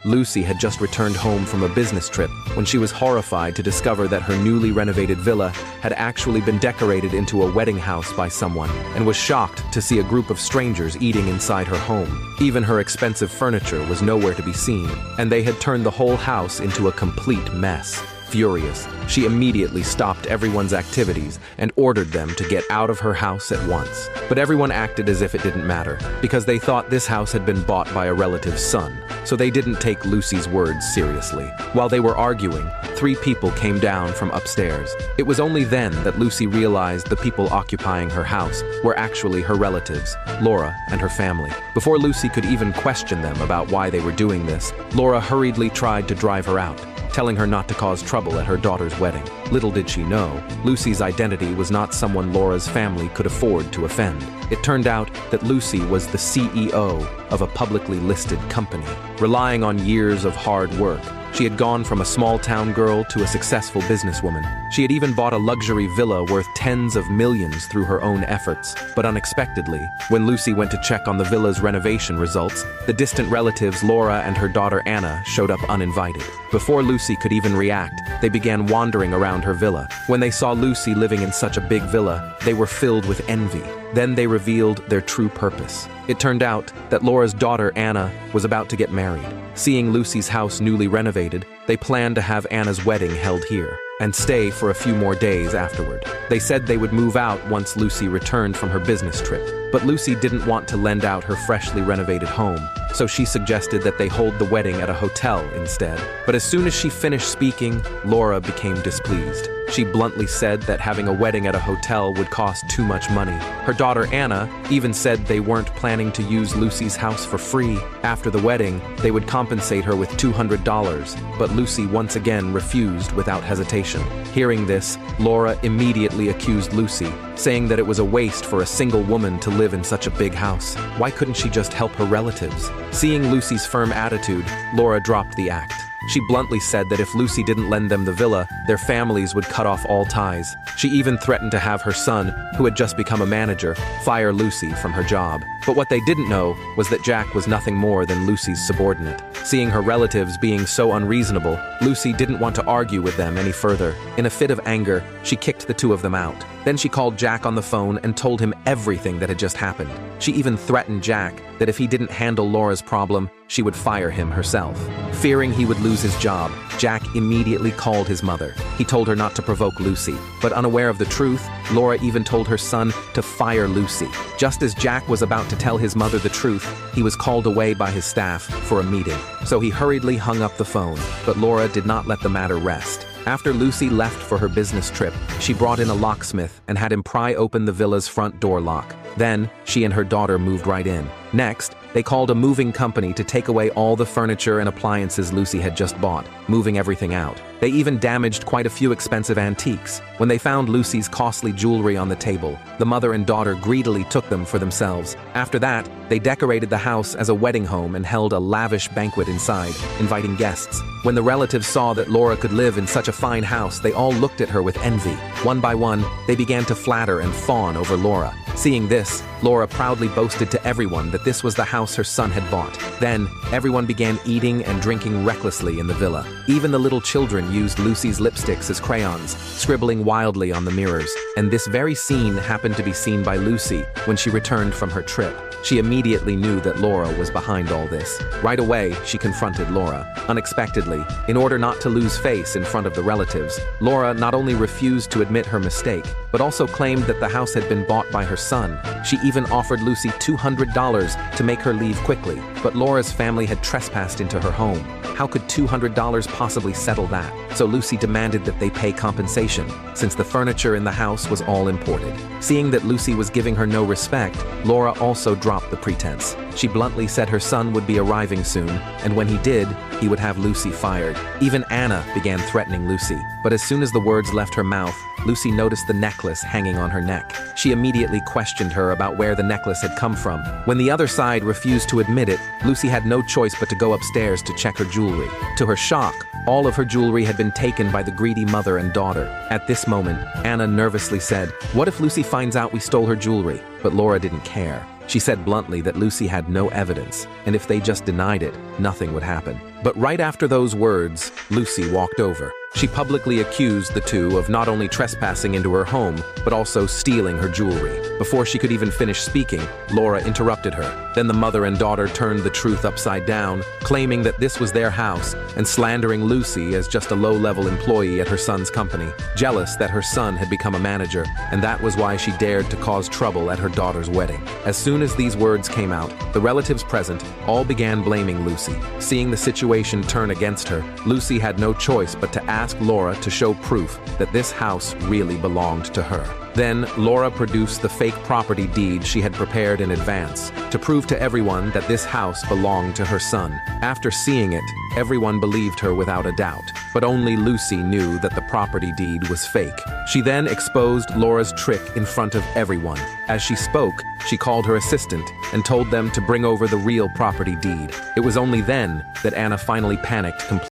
Lucy had just returned home from a business trip when she was horrified to discover that her newly renovated villa had actually been decorated into a wedding house by someone, and was shocked to see a group of strangers eating inside her home. Even her expensive furniture was nowhere to be seen, and they had turned the whole house into a complete mess. Furious, she immediately stopped everyone's activities and ordered them to get out of her house at once. But everyone acted as if it didn't matter, because they thought this house had been bought by a relative's son, so they didn't take Lucy's words seriously. While they were arguing, 3 people came down from upstairs. It was only then that Lucy realized the people occupying her house were actually her relatives, Laura and her family. Before Lucy could even question them about why they were doing this, Laura hurriedly tried to drive her out, telling her not to cause trouble at her daughter's wedding. Little did she know, Lucy's identity was not someone Laura's family could afford to offend. It turned out that Lucy was the CEO of a publicly listed company. Relying on years of hard work, she had gone from a small-town girl to a successful businesswoman. She had even bought a luxury villa worth tens of millions through her own efforts. But unexpectedly, when Lucy went to check on the villa's renovation results, the distant relatives Laura and her daughter Anna showed up uninvited. Before Lucy could even react, they began wandering around her villa. When they saw Lucy living in such a big villa, they were filled with envy. Then they revealed their true purpose. It turned out that Laura's daughter Anna was about to get married. Seeing Lucy's house newly renovated, they planned to have Anna's wedding held here and stay for a few more days afterward. They said they would move out once Lucy returned from her business trip. But Lucy didn't want to lend out her freshly renovated home, so she suggested that they hold the wedding at a hotel instead. But as soon as she finished speaking, Laura became displeased. She bluntly said that having a wedding at a hotel would cost too much money. Her daughter Anna even said they weren't planning to use Lucy's house for free. After the wedding, they would compensate her with $200, but Lucy once again refused without hesitation. Hearing this, Laura immediately accused Lucy, saying that it was a waste for a single woman to live in such a big house. Why couldn't she just help her relatives? Seeing Lucy's firm attitude, Laura dropped the act. She bluntly said that if Lucy didn't lend them the villa, their families would cut off all ties. She even threatened to have her son, who had just become a manager, fire Lucy from her job. But what they didn't know was that Jack was nothing more than Lucy's subordinate. Seeing her relatives being so unreasonable, Lucy didn't want to argue with them any further. In a fit of anger, she kicked the 2 of them out. Then she called Jack on the phone and told him everything that had just happened. She even threatened Jack that if he didn't handle Laura's problem, she would fire him herself. Fearing he would lose his job, Jack immediately called his mother. He told her not to provoke Lucy, but unaware of the truth, Laura even told her son to fire Lucy. Just as Jack was about to tell his mother the truth, he was called away by his staff for a meeting. So he hurriedly hung up the phone, but Laura did not let the matter rest. After Lucy left for her business trip, she brought in a locksmith and had him pry open the villa's front door lock. Then, she and her daughter moved right in. Next, they called a moving company to take away all the furniture and appliances Lucy had just bought, moving everything out. They even damaged quite a few expensive antiques. When they found Lucy's costly jewelry on the table, the mother and daughter greedily took them for themselves. After that, they decorated the house as a wedding home and held a lavish banquet inside, inviting guests. When the relatives saw that Laura could live in such a fine house, they all looked at her with envy. One by one, they began to flatter and fawn over Laura. Seeing this, Laura proudly boasted to everyone that this was the house her son had bought. Then, everyone began eating and drinking recklessly in the villa. Even the little children used Lucy's lipsticks as crayons, scribbling wildly on the mirrors. And this very scene happened to be seen by Lucy when she returned from her trip. She immediately knew that Laura was behind all this. Right away, she confronted Laura. Unexpectedly, in order not to lose face in front of the relatives, Laura not only refused to admit her mistake, but also claimed that the house had been bought by her son. She even offered Lucy $200 to make her leave quickly, but Laura's family had trespassed into her home. How could $200 possibly settle that? So Lucy demanded that they pay compensation, since the furniture in the house was all imported. Seeing that Lucy was giving her no respect, Laura also dropped the pretense. She bluntly said her son would be arriving soon, and when he did, he would have Lucy fired. Even Anna began threatening Lucy, but as soon as the words left her mouth, Lucy noticed the necklace hanging on her neck. She immediately questioned her about where the necklace had come from. When the other side refused to admit it, Lucy had no choice but to go upstairs to check her jewelry. To her shock, all of her jewelry had been taken by the greedy mother and daughter. At this moment, Anna nervously said, "What if Lucy finds out we stole her jewelry?" But Laura didn't care. She said bluntly that Lucy had no evidence, and if they just denied it, nothing would happen. But right after those words, Lucy walked over. She publicly accused the two of not only trespassing into her home, but also stealing her jewelry. Before she could even finish speaking, Laura interrupted her. Then the mother and daughter turned the truth upside down, claiming that this was their house and slandering Lucy as just a low-level employee at her son's company, jealous that her son had become a manager, and that was why she dared to cause trouble at her daughter's wedding. As soon as these words came out, the relatives present all began blaming Lucy. Seeing the situation turn against her, Lucy had no choice but to ask Laura to show proof that this house really belonged to her. Then, Laura produced the fake property deed she had prepared in advance to prove to everyone that this house belonged to her son. After seeing it, everyone believed her without a doubt, but only Lucy knew that the property deed was fake. She then exposed Laura's trick in front of everyone. As she spoke, she called her assistant and told them to bring over the real property deed. It was only then that Anna finally panicked completely.